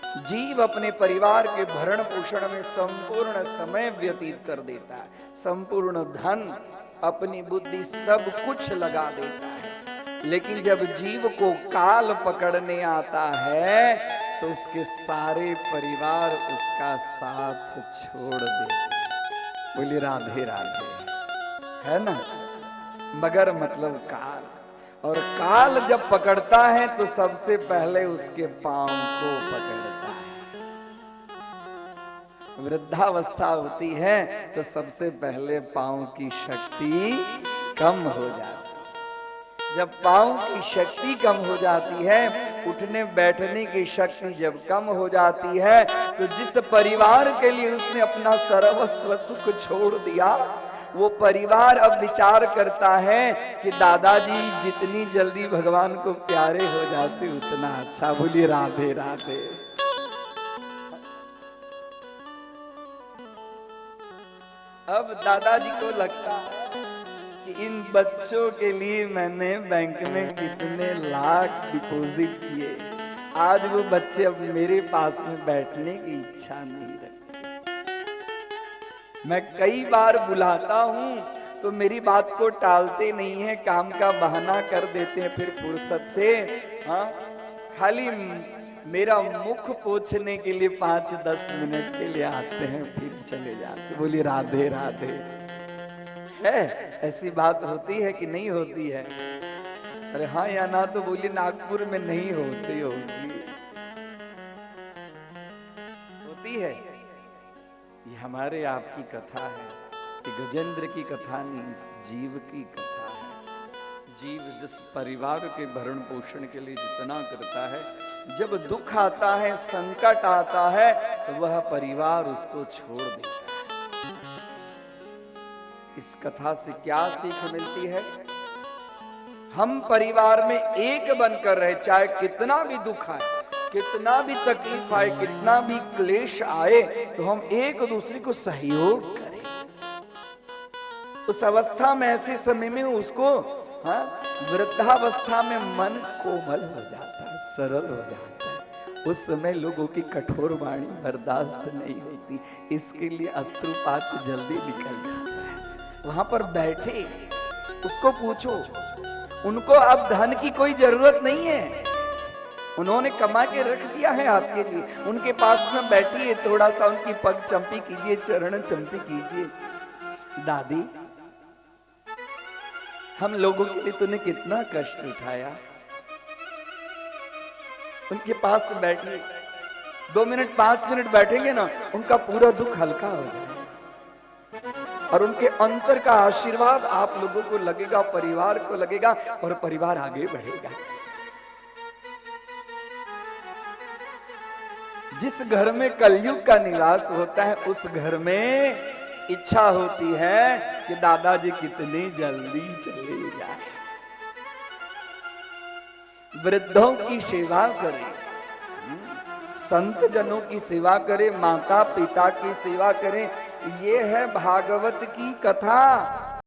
जीव अपने परिवार के भरण पोषण में संपूर्ण समय व्यतीत कर देता है, संपूर्ण धन, अपनी बुद्धि सब कुछ लगा देता है, लेकिन जब जीव को काल पकड़ने आता है तो उसके सारे परिवार उसका साथ छोड़ देते। बोलिए राधे राधे, है ना। मगर मतलब काल, और काल जब पकड़ता है तो सबसे पहले उसके पांव को पकड़ता है। वृद्धावस्था होती है तो सबसे पहले पांव की शक्ति कम हो जाती है। जब पांव की शक्ति कम हो जाती है, उठने बैठने की शक्ति जब कम हो जाती है, तो जिस परिवार के लिए उसने अपना सर्वस्व सुख छोड़ दिया, वो परिवार अब विचार करता है कि दादाजी जितनी जल्दी भगवान को प्यारे हो जाते उतना अच्छा। बोलिए राधे राधे। अब दादाजी को लगता है कि इन बच्चों के लिए मैंने बैंक में कितने लाख डिपॉजिट किए, आज वो बच्चे अब मेरे पास में बैठने की इच्छा नहीं रखते। मैं कई बार बुलाता हूं तो मेरी बात को टालते नहीं है, काम का बहाना कर देते हैं, फिर फुर्सत से हाँ खाली मेरा मुख पोंछने के लिए 5-10 मिनट के लिए आते हैं, फिर चले जाते। बोलिए राधे राधे। है ऐसी बात होती है कि नहीं होती है? अरे हाँ या ना तो बोलिए, नागपुर में नहीं होती होगी, होती है। ये हमारे आपकी कथा है, कि गजेंद्र की कथा नहीं, इस जीव की कथा है। जीव जिस परिवार के भरण पोषण के लिए जितना करता है, जब दुख आता है, संकट आता है, तो वह परिवार उसको छोड़ देता है। इस कथा से क्या सीख मिलती है? हम परिवार में एक बनकर रहे, चाहे कितना भी दुख आए, कितना भी तकलीफ आए, कितना भी क्लेश आए, तो हम एक दूसरे को सहयोग करें। उस अवस्था में, ऐसे समय में उसको वृद्धावस्था में मन कोमल हो जाता है, सरल हो जाता है। उस समय लोगों की कठोर वाणी बर्दाश्त नहीं होती, इसके लिए अश्रुपात जल्दी निकल जाता है। वहां पर बैठे उसको पूछो, उनको अब धन की कोई जरूरत नहीं है, उन्होंने कमा के रख दिया है आपके लिए। उनके पास में बैठिए, थोड़ा सा उनकी पग चंपी कीजिए, चरण चमची कीजिए। दादी, हम लोगों के लिए तूने कितना कष्ट उठाया। उनके पास बैठिए, 2 मिनट 5 मिनट बैठेंगे ना, उनका पूरा दुख हल्का हो जाएगा, और उनके अंतर का आशीर्वाद आप लोगों को लगेगा, परिवार को लगेगा, और परिवार आगे बढ़ेगा। जिस घर में कलयुग का निवास होता है, उस घर में इच्छा होती है कि दादाजी कितनी जल्दी चले जाए। वृद्धों की सेवा करें, संत जनों की सेवा करें, माता पिता की सेवा करें। ये है भागवत की कथा।